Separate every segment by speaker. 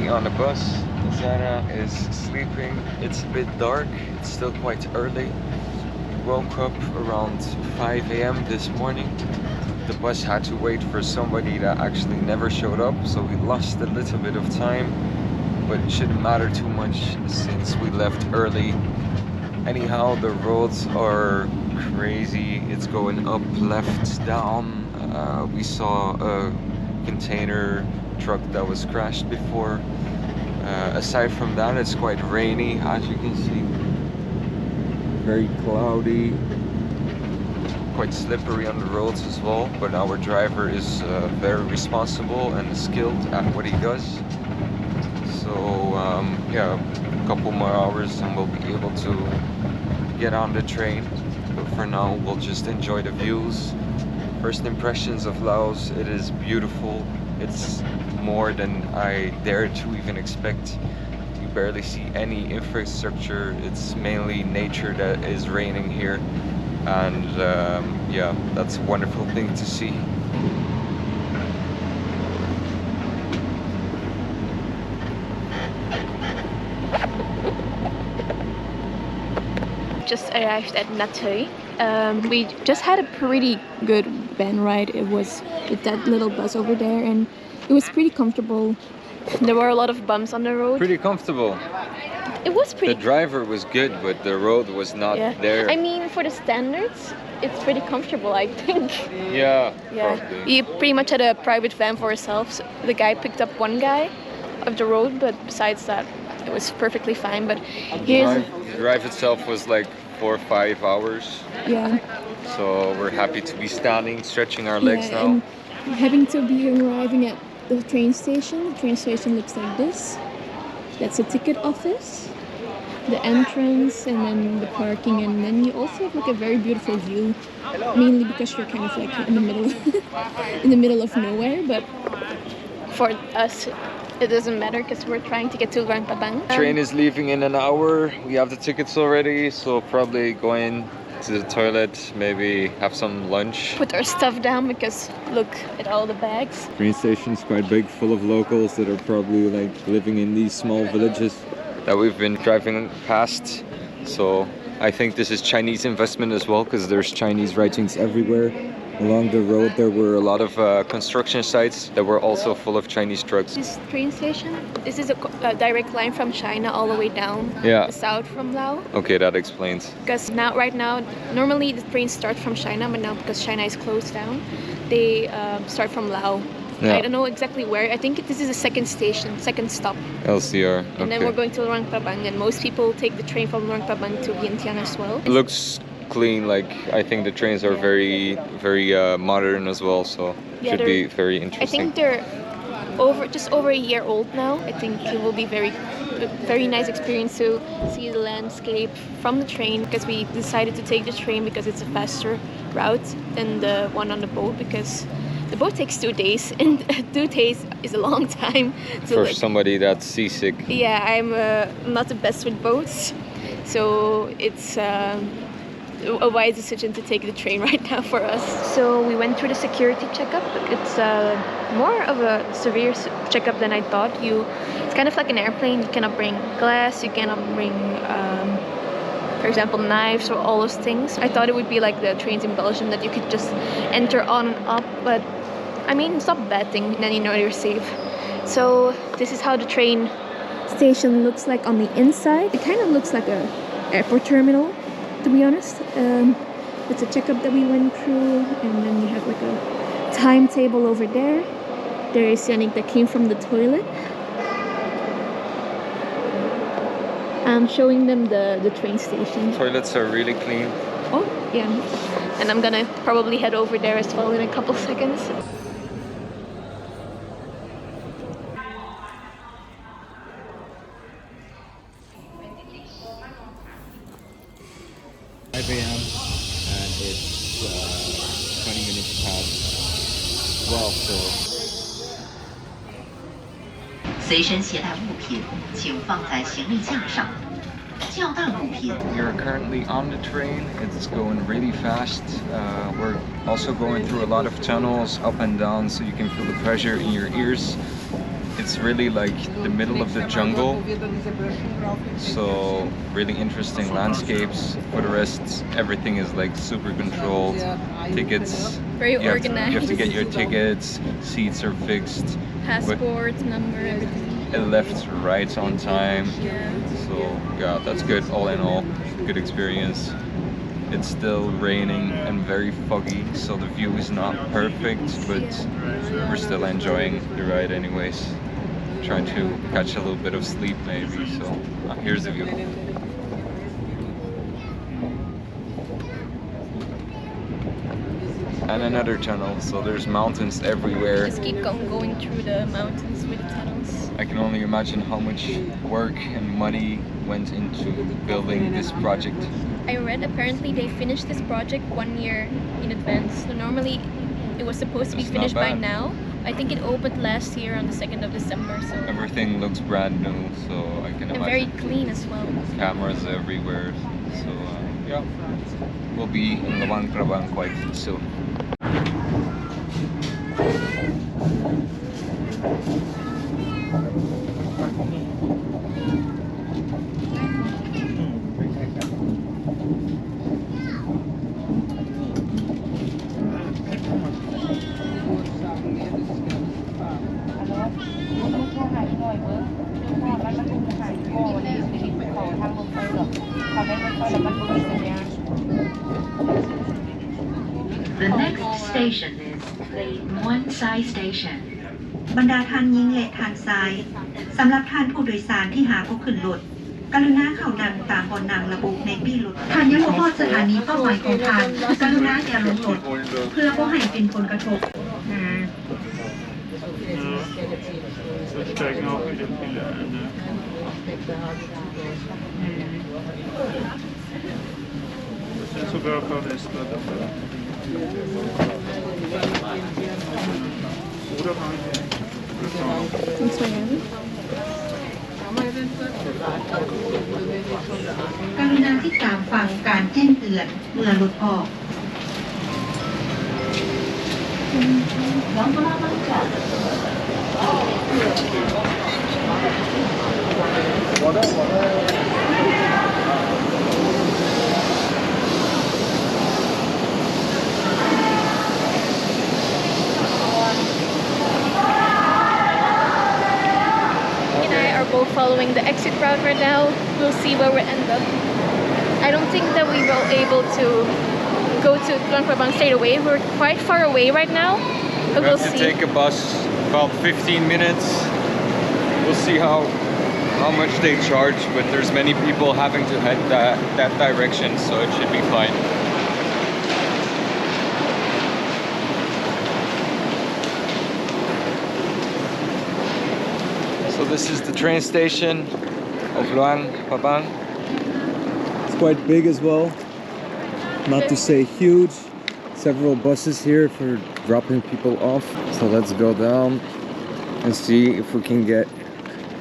Speaker 1: currently on the bus. Zana is sleeping. It's a bit dark. It's still quite early. We woke up around 5 a.m. this morning. The bus had to wait for somebody that actually never showed up, so we lost a little bit of time, but it shouldn't matter too much since we left early. Anyhow, the roads are crazy. It's going up, left, down. We saw a container truck that was crashed before. Aside from that, it's quite rainy, as you can see. Very cloudy, quite slippery on the roads as well, but our driver is very responsible and skilled at what he does. So yeah, a couple more hours and we'll be able to get on the train, but for now we'll just enjoy the views. First impressions of Laos: it is beautiful. It's more than I dared to even expect. You barely see any infrastructure. It's mainly nature that is reigning here, and yeah, that's a wonderful thing to see.
Speaker 2: Just arrived at Nateuy. We just had a pretty good van ride. It was with that little bus over there, and it was pretty comfortable. There were a lot of bumps on the road.
Speaker 1: Pretty comfortable.
Speaker 2: It was pretty.
Speaker 1: The driver was good, but the road was not there.
Speaker 2: I mean, for the standards, it's pretty comfortable, I think.
Speaker 1: Yeah.
Speaker 2: Probably. We pretty much had a private van for ourselves. The guy picked up one guy of the road, but besides that, it was perfectly fine. But
Speaker 1: the drive itself was like 4 or 5 hours.
Speaker 2: Yeah.
Speaker 1: So we're happy to be standing, stretching our legs now.
Speaker 2: And having to be arriving at the train station. The train station looks like this. That's a ticket office, the entrance, and then the parking, and then you also have like a very beautiful view. Mainly because you're kind of like in the middle, in the middle of nowhere. But for us, it doesn't matter because we're trying to get to Luang Prabang.
Speaker 1: Train is leaving in an hour. We have the tickets already, so probably going to the toilet, maybe have some lunch.
Speaker 2: Put our stuff down because look at all the bags.
Speaker 1: Train station's quite big, full of locals that are probably like living in these small villages that we've been driving past. So I think this is Chinese investment as well, because there's Chinese writings everywhere. Along the road there were a lot of construction sites that were also full of Chinese trucks.
Speaker 2: This train station, this is a direct line from China all the way down south from Laos.
Speaker 1: Okay, that explains.
Speaker 2: Because right now, normally the trains start from China, but now because China is closed down, they start from Laos. Yeah. I don't know exactly where. I think this is the second station, second stop.
Speaker 1: LCR. Okay.
Speaker 2: And then we're going to Luang Prabang, and most people take the train from Luang Prabang to Vientiane as well.
Speaker 1: It looks clean. Like, I think the trains are very modern as well, so should be very interesting.
Speaker 2: I think they're just over a year old now. I think it will be very nice experience to see the landscape from the train, because we decided to take the train because it's a faster route than the one on the boat, because the boat takes 2 days, and 2 days is a long time
Speaker 1: for somebody that's seasick.
Speaker 2: Yeah, I'm not the best with boats, so it's a wise decision to take the train right now for us. So we went through the security checkup. It's more of a severe checkup than I thought. It's kind of like an airplane. You cannot bring glass, you cannot bring for example, knives or all those things. I thought it would be like the trains in Belgium that you could just enter on and up, but I mean, it's not a bad thing, then you know you're safe. So this is how the train station looks like on the inside. It kind of looks like a airport terminal, to be honest. It's a checkup that we went through, and then you have like a timetable over there. There is Yannick that came from the toilet. I'm showing them the train station.
Speaker 1: Toilets are really clean.
Speaker 2: Oh, yeah. And I'm gonna probably head over there as well in a couple seconds.
Speaker 1: AM, and it's 20 minutes past 12, so...
Speaker 3: 随身携带物品，请放在行李架上。较大物品。
Speaker 1: We're currently on the train. It's going really fast. We're also going through a lot of tunnels up and down, so you can feel the pressure in your ears. It's really like the middle of the jungle, so really interesting landscapes. For the rest, everything is like super controlled. Tickets,
Speaker 2: Very
Speaker 1: you
Speaker 2: organized.
Speaker 1: you have to get your tickets, seats are fixed.
Speaker 2: Passport, number, everything.
Speaker 1: It left right on time.
Speaker 2: Yeah.
Speaker 1: So yeah, that's good. All in all, good experience. It's still raining and very foggy, so the view is not perfect, but we're still enjoying the ride anyways. Trying to catch a little bit of sleep maybe, so here's the view. And another tunnel, so there's mountains everywhere.
Speaker 2: Just keep going through the mountains with the tunnels.
Speaker 1: I can only imagine how much work and money went into building this project.
Speaker 2: I read apparently they finished this project 1 year in advance. So normally it was supposed to be
Speaker 1: That's not
Speaker 2: finished by
Speaker 1: bad.
Speaker 2: now. I think it opened last year on the 2nd of December. So
Speaker 1: Everything looks brand new, so I can
Speaker 2: and very
Speaker 1: imagine
Speaker 2: clean as well.
Speaker 1: cameras everywhere. So yeah, we'll be in Luang Prabang quite soon.
Speaker 3: The next station is the Muan Sai Station.
Speaker 4: บรรดาท่านหญิงและท่านชายสำหรับท่านผู้โดยสารที่หาผู้ขึ้นรถกรุณาเข้านั่งตามบนนั่งระบุในปี้รถท่านยังบ่ฮอดสถานีเป้าหมายของท่านกรุณาอย่าลงรถเพื่อบ่ให้เป็นผลกระทบ
Speaker 5: Even kijken of je de file en we zijn zo wel geweest dat het hoe dat
Speaker 2: Thanks for having me.
Speaker 4: กรุณาที่ตามฟังการแจ้งเตือนเมื่อรถออก
Speaker 2: He and I are both following the exit route right now. We'll see where we end up. I don't think that we will able to go to Luang Prabang straight away. We're quite far away right now, but
Speaker 1: We
Speaker 2: we'll
Speaker 1: have to
Speaker 2: see.
Speaker 1: take a bus about 15 minutes. We'll see how much they charge, but there's many people having to head that direction, so it should be fine. So this is the train station of Luang Prabang. It's quite big as well. Not to say huge. Several buses here for dropping people off. So let's go down and see if we can get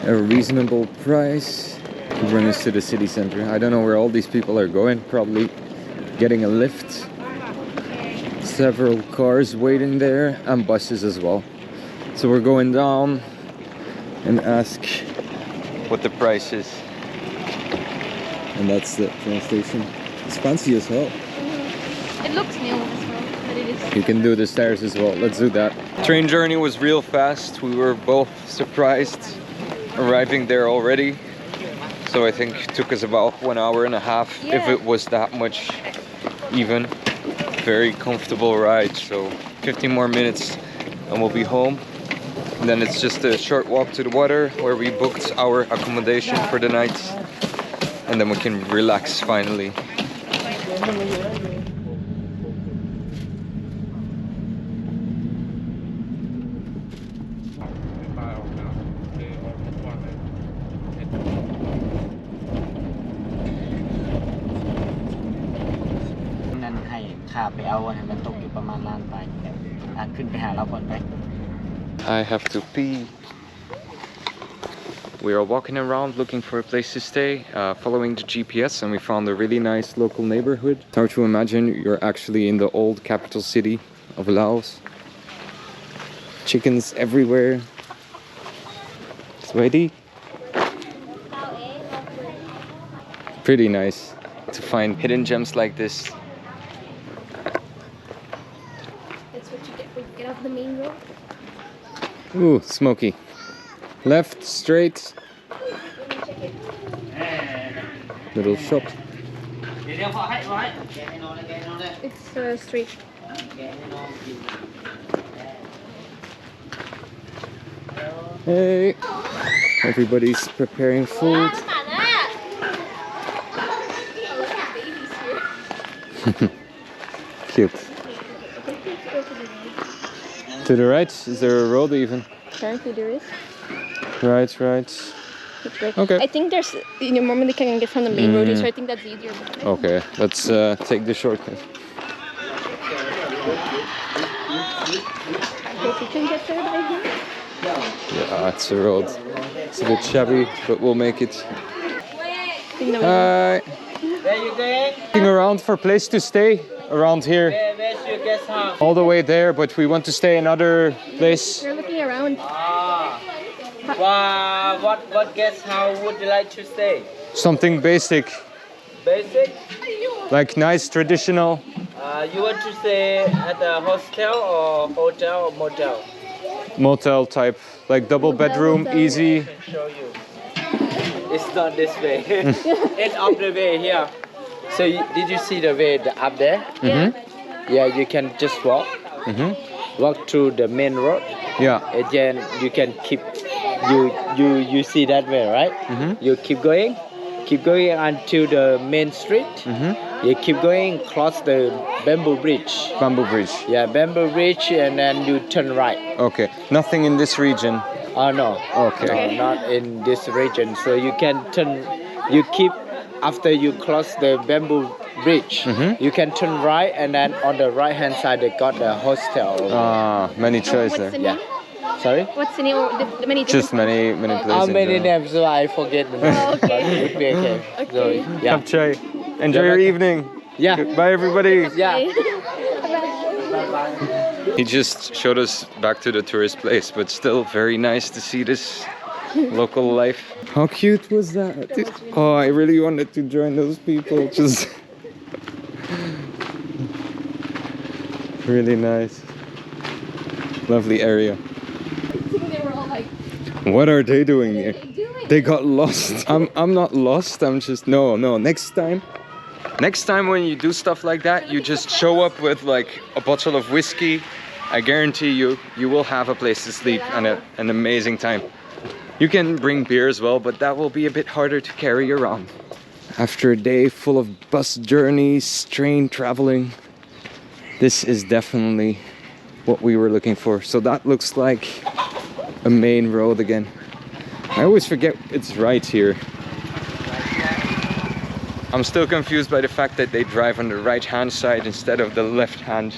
Speaker 1: a reasonable price to bring us to the city center. I don't know where all these people are going. Probably getting a lift. Several cars waiting there and buses as well. So we're going down and ask what the price is. And that's the train station. It's fancy as hell.
Speaker 2: It looks new as well, but it is.
Speaker 1: You can do the stairs as well. Let's do that. Train journey was real fast. We were both surprised arriving there already. So I think it took us about 1 hour and a half, if
Speaker 2: Yeah.
Speaker 1: it was that much even. Very comfortable ride. So 15 more minutes and we'll be home. And then it's just a short walk to the water where we booked our accommodation for the night. And then we can relax finally. I have to pee. We are walking around looking for a place to stay, following the GPS, and we found a really nice local neighborhood. It's hard to imagine you're actually in the old capital city of Laos. Chickens everywhere. Sweaty. Pretty nice to find hidden gems like this.
Speaker 2: That's what you get when you get off the main road.
Speaker 1: Ooh, smoky. Left, straight. Little shop.
Speaker 2: It's straight.
Speaker 1: Hey, everybody's preparing food. Cute. To the right? Is there a road even?
Speaker 2: Apparently there is.
Speaker 1: Right.
Speaker 2: That's right.
Speaker 1: Okay.
Speaker 2: I think there's, normally can get from the main road, so I think that's easier.
Speaker 1: Okay, let's take the shortcut.
Speaker 2: I hope we can get there by here.
Speaker 1: Yeah, it's a road. It's a bit shabby, but we'll make it.
Speaker 6: Where you going?
Speaker 1: Looking around for a place to stay around here.
Speaker 6: Where's your guest house?
Speaker 1: All the way there, but we want to stay another place.
Speaker 2: We're looking around.
Speaker 6: What guest house would you like to stay?
Speaker 1: Something basic,
Speaker 6: Basic?
Speaker 1: like nice, traditional.
Speaker 6: You want to stay at a hostel or hotel or motel?
Speaker 1: Motel type, like double bedroom, easy.
Speaker 6: I can show you. It's not this way. It's up the way here. So did you see the way up there?
Speaker 1: Mm-hmm.
Speaker 6: Yeah, you can just walk.
Speaker 1: Mm-hmm.
Speaker 6: Walk through the main road.
Speaker 1: Yeah.
Speaker 6: And then you can keep you see that way, right?
Speaker 1: Mm-hmm.
Speaker 6: You keep going until the main street.
Speaker 1: Mm-hmm.
Speaker 6: You keep going, cross the bamboo bridge.
Speaker 1: Bamboo bridge.
Speaker 6: Yeah, bamboo bridge, and then you turn right.
Speaker 1: Okay. Nothing in this region.
Speaker 6: Oh no.
Speaker 1: Okay.
Speaker 6: No, not in this region. So you can turn. You keep after you cross the bamboo bridge.
Speaker 1: Mhm.
Speaker 6: You can turn right, and then on the right hand side they got the hostel.
Speaker 1: Many choice
Speaker 2: What's the
Speaker 1: there.
Speaker 2: name?
Speaker 6: Sorry.
Speaker 2: What's the name of the many
Speaker 1: Just many places.
Speaker 6: How
Speaker 1: in
Speaker 6: many
Speaker 1: general.
Speaker 6: names? So I forget the name.
Speaker 2: Oh, okay.
Speaker 6: But it would be okay. So,
Speaker 2: Okay.
Speaker 6: yeah.
Speaker 1: Have chai. Enjoy
Speaker 6: Yeah,
Speaker 1: your
Speaker 6: but-
Speaker 1: evening.
Speaker 6: Yeah.
Speaker 1: Bye, everybody.
Speaker 6: Yeah.
Speaker 1: He just showed us back to the tourist place, but still very nice to see this local life. How cute was that? Oh, I really wanted to join those people. Just really nice. Lovely area.
Speaker 2: They were all like,
Speaker 1: What are they doing here?
Speaker 2: what are they doing?
Speaker 1: They got lost. I'm not lost. I'm just no. Next time when you do stuff like that, you just show up with like a bottle of whiskey. I guarantee you will have a place to sleep and an amazing time. You can bring beer as well, but that will be a bit harder to carry around. After a day full of bus journeys, train traveling, this is definitely what we were looking for. So that looks like a main road again. I always forget it's right here. I'm still confused by the fact that they drive on the right hand side instead of the left hand.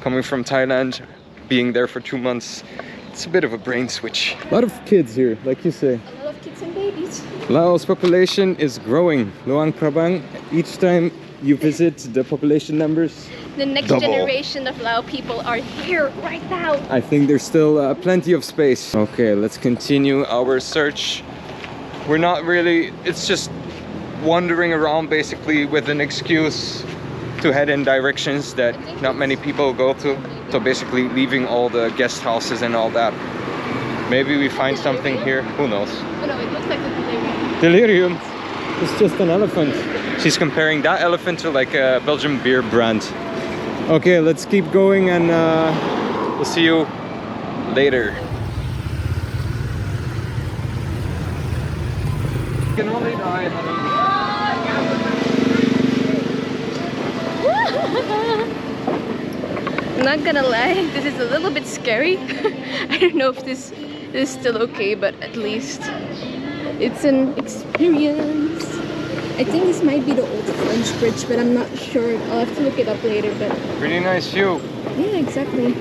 Speaker 1: Coming from Thailand, being there for 2 months, it's a bit of a brain switch. A lot of kids here, like you say.
Speaker 2: A lot of kids and babies.
Speaker 1: Laos population is growing. Luang Prabang, each time you visit, the population numbers
Speaker 2: The next
Speaker 1: double.
Speaker 2: generation of Lao people are here right now.
Speaker 1: I think there's still plenty of space. Okay, let's continue our search. We're not really, it's just wandering around basically with an excuse to head in directions that not many people go to. So basically leaving all the guest houses and all that. Maybe we find something here, who knows.
Speaker 2: Oh no, it looks like the delirium.
Speaker 1: Delirium, it's just an elephant. She's comparing that elephant to like a Belgian beer brand. Okay, let's keep going and we'll see you later. You can only die, honey.
Speaker 2: I'm not gonna lie, this is a little bit scary. I don't know if this is still okay, but at least it's an experience. I think this might be the old French bridge, but I'm not sure. I'll have to look it up later, but
Speaker 1: Pretty nice view.
Speaker 2: yeah, exactly.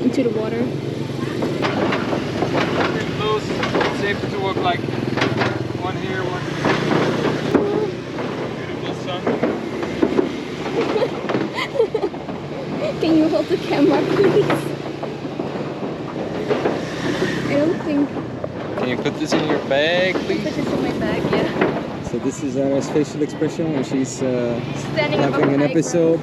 Speaker 2: Into the water.
Speaker 1: Close. It's safe to walk like one here, one here. Beautiful sun.
Speaker 2: Can you hold the camera, please? I don't think
Speaker 1: Can you put this in your bag, please?
Speaker 2: Put this in my bag, yeah.
Speaker 1: So this is Zara's facial expression when she's
Speaker 2: Standing above
Speaker 1: having an
Speaker 2: high
Speaker 1: episode.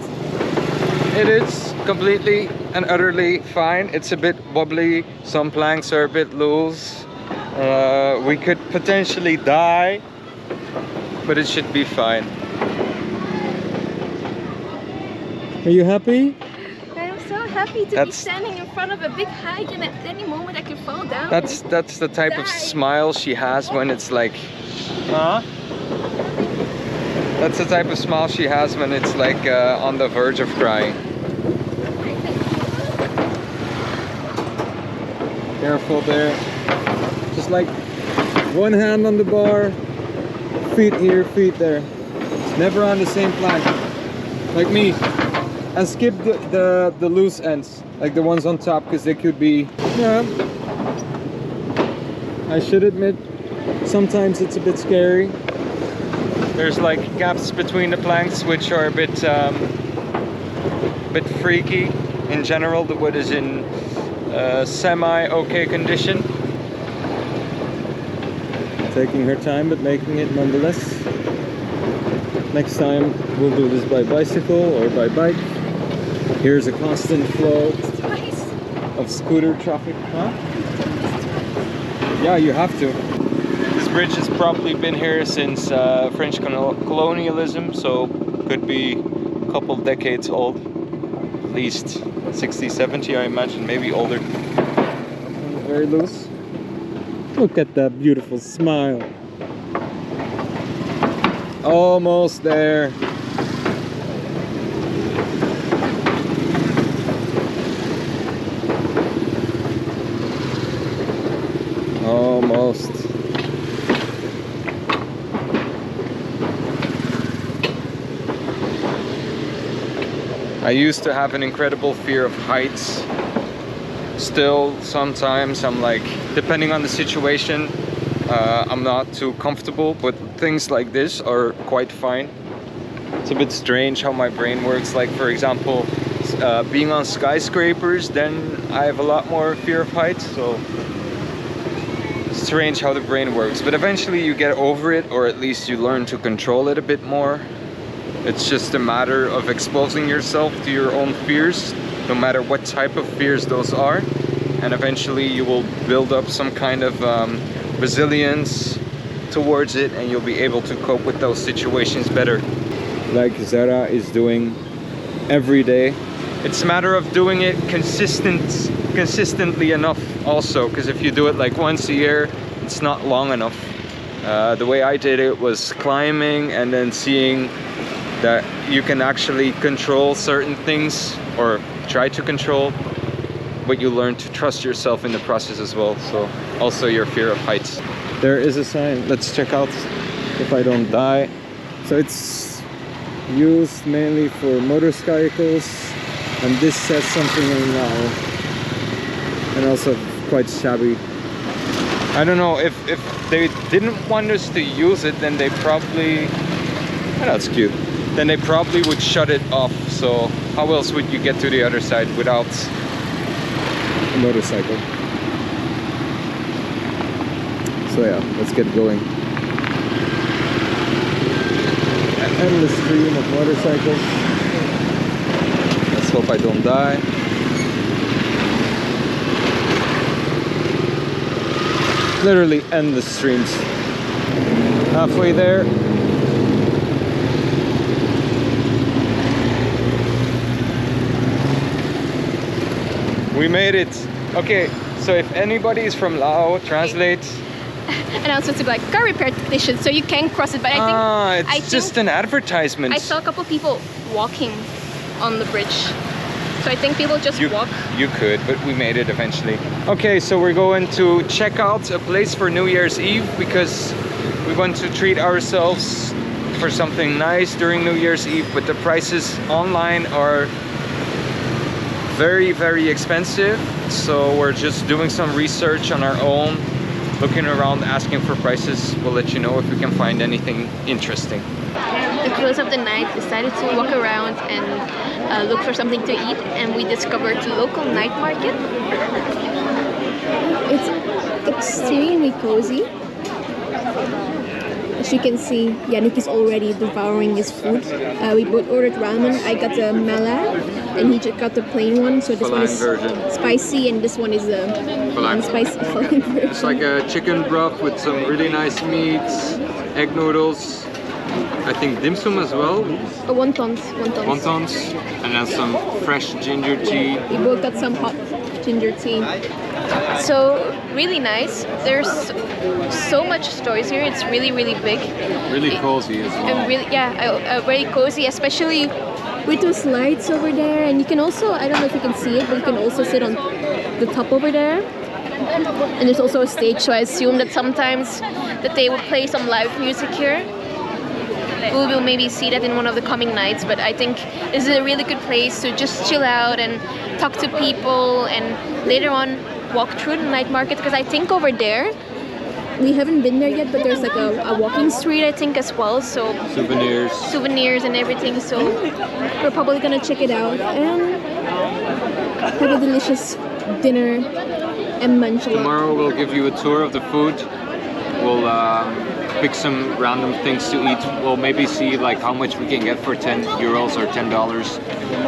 Speaker 1: It is completely and utterly fine. It's a bit wobbly. Some planks are a bit loose. We could potentially die, but it should be fine. Are you happy?
Speaker 2: I'm so happy to be
Speaker 1: That's-
Speaker 2: standing in front of a big height, and at any moment I could fall down.
Speaker 1: That's the type of
Speaker 2: Die.
Speaker 1: smile she has when it's like, huh? That's the type of smile she has when it's like on the verge of crying. Careful there. Just like one hand on the bar, feet here, feet there. Never on the same plank. Like me. And skip the loose ends, like the ones on top, because they could be, yeah. I should admit, sometimes it's a bit scary. There's like gaps between the planks which are a bit freaky. In general, the wood is in semi-okay condition. Taking her time, but making it nonetheless. Next time we'll do this by bicycle or by bike. Here's a constant flow of scooter traffic, huh? Yeah, you have to. This bridge has probably been here since French colonialism, so could be a couple decades old. At least 60, 70, I imagine, maybe older. Very loose. Look at that beautiful smile. Almost there. Almost. I used to have an incredible fear of heights. Still, sometimes I'm like, depending on the situation, I'm not too comfortable, but things like this are quite fine. It's a bit strange how my brain works. Like, for example, being on skyscrapers, then I have a lot more fear of heights, so strange how the brain works. But eventually you get over it, or at least you learn to control it a bit more. It's just a matter of exposing yourself to your own fears, no matter what type of fears those are, and eventually you will build up some kind of resilience towards it, and you'll be able to cope with those situations better. Like Zara is doing every day. It's a matter of doing it consistently enough also, because if you do it like once a year, it's not long enough. The way I did it was climbing and then seeing that you can actually control certain things, or try to control, but you learn to trust yourself in the process as well. So also your fear of heights. There is a sign. Let's check out if I don't die. So it's used mainly for motorcycles, and this says something in Lao, and also quite shabby. I don't know, if they didn't want us to use it, then they probably, oh, that's cute, then they probably would shut it off. So how else would you get to the other side without a motorcycle? So yeah, let's get going. An endless stream of motorcycles. Let's hope I don't die. Literally endless streams. Halfway there. We made it. Okay, so if anybody is from Laos, translate.
Speaker 2: And also to like car repair technician, so you can cross it. But I think
Speaker 1: it's just an advertisement.
Speaker 2: I saw a couple people walking on the bridge. So I think people just walk.
Speaker 1: You could, but we made it eventually. Okay, so we're going to check out a place for New Year's Eve, because we want to treat ourselves for something nice during New Year's Eve, but the prices online are very, very expensive. So we're just doing some research on our own, looking around, asking for prices. We'll let you know if we can find anything interesting.
Speaker 2: The close of the night, decided to walk around and look for something to eat, and we discovered a local night market. It's extremely cozy. As you can see, Yannick is already devouring his food. We both ordered ramen. I got the mala, and he just got the plain one. So this one is spicy, and this one is the unspicy version.
Speaker 1: It's like a chicken broth with some really nice meats, egg noodles, I think dim sum as well.
Speaker 2: Wontons.
Speaker 1: Wontons, and then some fresh ginger tea.
Speaker 2: We both got some hot ginger tea. So really nice. There's so much stores here. It's really big.
Speaker 1: Really cozy as well.
Speaker 2: And really, very cozy, especially with those lights over there. And you can also, I don't know if you can see it, but you can also sit on the top over there. And there's also a stage, so I assume that sometimes that they will play some live music here. We will maybe see that in one of the coming nights, but I think this is a really good place to just chill out and talk to people, and later on walk through the night market, because I think over there, we haven't been there yet, but there's like a walking street, I think, as well. So souvenirs and everything. So we're probably gonna check it out and have a delicious dinner and munch a lot.
Speaker 1: Tomorrow we'll give you a tour of the food. We'll pick some random things to eat. We'll maybe see like how much we can get for €10 or $10.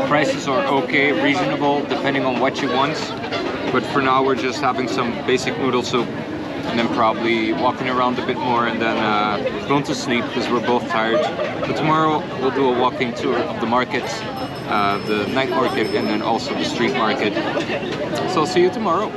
Speaker 1: Prices are okay, reasonable, depending on what you want. But for now we're just having some basic noodle soup, and then probably walking around a bit more, and then going to sleep because we're both tired. But tomorrow we'll do a walking tour of the market, the night market, and then also the street market. So I'll see you tomorrow.